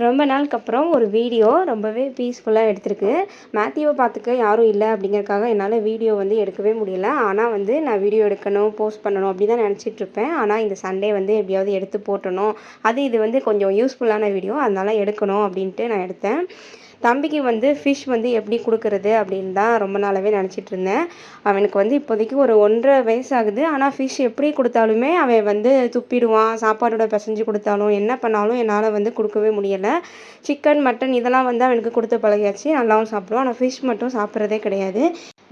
ரொம்ப நாளுக்கு அப்புறம் ஒரு வீடியோ ரொம்பவே பீஸ்ஃபுல்லாக எடுத்திருக்கு. மேத்யூவை பார்த்துக்க யாரும் இல்லை அப்படிங்கிறதுக்காக என்னால் வீடியோ வந்து எடுக்கவே முடியல. ஆனால் வந்து நான் வீடியோ எடுக்கணும், போஸ்ட் பண்ணணும் அப்படி தான் நினச்சிட்ருப்பேன். ஆனால் இந்த சண்டே வந்து எப்படியாவது எடுத்து போட்டணும். இது வந்து கொஞ்சம் யூஸ்ஃபுல்லான வீடியோ, அதனால எடுக்கணும் அப்படின்ட்டு நான் எடுத்தேன். தம்பிக்கு வந்து ஃபிஷ் வந்து எப்படி கொடுக்குறது அப்படின்னு தான் ரொம்ப நாளாகவே நினச்சிட்டு இருந்தேன். அவனுக்கு வந்து இப்போதைக்கு ஒரு 1.5 வயசு ஆகுது. ஆனால் ஃபிஷ் எப்படி கொடுத்தாலுமே அவன் வந்து துப்பிடுவான். சாப்பாடோட பிசைஞ்சு கொடுத்தாலும் என்ன பண்ணாலும் என்னால் வந்து கொடுக்கவே முடியலை. சிக்கன், மட்டன் இதெல்லாம் வந்து அவனுக்கு கொடுத்து பழகியாச்சு, நல்லாவும் சாப்பிடுவான். ஆனால் ஃபிஷ் மட்டும் சாப்பிட்றதே கிடையாது.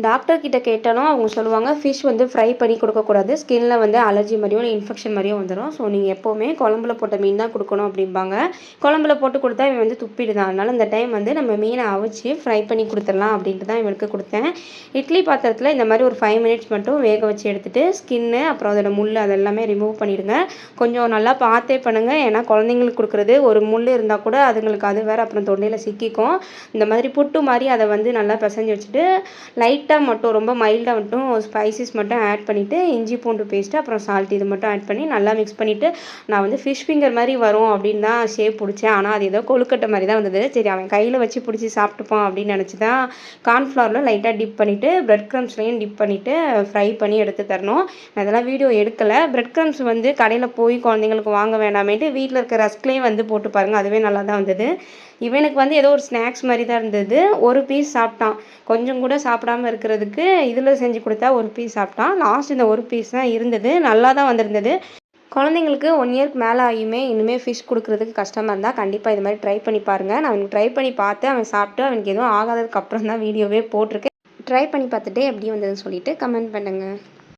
டாக்டர் கிட்ட கேட்டாலும் அவங்க சொல்லுவாங்க, ஃபிஷ் வந்து ஃப்ரை பண்ணி கொடுக்கக்கூடாது, ஸ்கின்னில் வந்து அலர்ஜி மாதிரியும் இல்லை இன்ஃபெக்ஷன் மாதிரியும் வந்துடும். ஸோ நீங்கள் எப்போவுமே குழம்புல போட்ட மீன் தான் கொடுக்கணும் அப்படிம்பாங்க. குழம்புல போட்டு கொடுத்தா இவன் வந்து துப்பிடுதான். அதனால் இந்த டைம் வந்து நம்ம மீனை அவிச்சு ஃப்ரை பண்ணி கொடுத்துடலாம் அப்படின்ட்டு தான் இவனுக்கு கொடுத்தேன். இட்லி பாத்திரத்தில் இந்த மாதிரி ஒரு 5 மினிட்ஸ் மட்டும் வேக வச்சு எடுத்துகிட்டு ஸ்கின்னு அப்புறம் அதோட முள் அதெல்லாமே ரிமூவ் பண்ணிவிடுங்க. கொஞ்சம் நல்லா பார்த்தே பண்ணுங்கள். ஏன்னா குழந்தைங்களுக்கு கொடுக்குறது ஒரு முள் இருந்தால் கூட அதுங்களுக்கு அது வேறு அப்புறம் தொண்டையில் சிக்கிக்கும். இந்த மாதிரி புட்டு மாதிரி அதை வந்து நல்லா பிசைஞ்சு வச்சுட்டு லைட்டாக மட்டும் ரொம்ப மைல்டாக மட்டும் ஸ்பைசஸ் மட்டும் ஆட் பண்ணிவிட்டு இஞ்சி பூண்டு பேஸ்ட்டு அப்புறம் சால்ட் இது மட்டும் ஆட் பண்ணி நல்லா மிக்ஸ் பண்ணிவிட்டு நான் வந்து ஃபிஷ் ஃபிங்கர் மாதிரி வரும் அப்படின்னு தான் ஷேப் பிடிச்சேன். ஆனால் அது ஏதோ கொழுக்கட்டை மாதிரி தான் வந்தது. சரி அவன் கையில் வச்சு பிடிச்சி சாப்பிட்டுப்பான் அப்படின்னு நினச்சி தான் கார்ன்ஃப்ளவரில் லைட்டாக டிப் பண்ணிவிட்டு பிரெட் க்ரம்ஸ்லையும் டிப் பண்ணிவிட்டு ஃப்ரை பண்ணி எடுத்து தரணும். நான் இதெல்லாம் வீடியோ எடுக்கலை. பிரெட் க்ரம்ஸ் வந்து கடையில் போய் குழந்தைங்களுக்கு வாங்க வேண்டாமேட்டு வீட்டில் இருக்க ரஸ்க்லேயும் வந்து போட்டு பாருங்கள், அதுவே நல்லா தான் வந்தது. இவனுக்கு வந்து ஏதோ ஒரு ஸ்நாக்ஸ் மாதிரி தான் இருந்தது. ஒரு பீஸ் சாப்பிட்டான். கொஞ்சம் கூட சாப்பிடாமல் இருக்கிறதுக்கு இதில் செஞ்சு கொடுத்தா ஒரு பீஸ் சாப்பிட்டான். லாஸ்ட் இந்த ஒரு பீஸ் தான் இருந்தது. நல்லா தான் வந்திருந்தது. குழந்தைங்களுக்கு 1 இயர்க்கு மேலே ஆகியுமே இன்னுமே ஃபிஷ் கொடுக்குறதுக்கு கஷ்டமாக இருந்தால் கண்டிப்பாக இது மாதிரி ட்ரை பண்ணி பாருங்கள். நான் அவனுக்கு ட்ரை பண்ணி பார்த்து அவன் சாப்பிட்டு அவனுக்கு எதுவும் ஆகாததுக்கு அப்புறம் தான் வீடியோவே போட்டிருக்கேன். ட்ரை பண்ணி பார்த்துட்டு எப்படி வந்ததுன்னு சொல்லிவிட்டு கமெண்ட் பண்ணுங்கள்.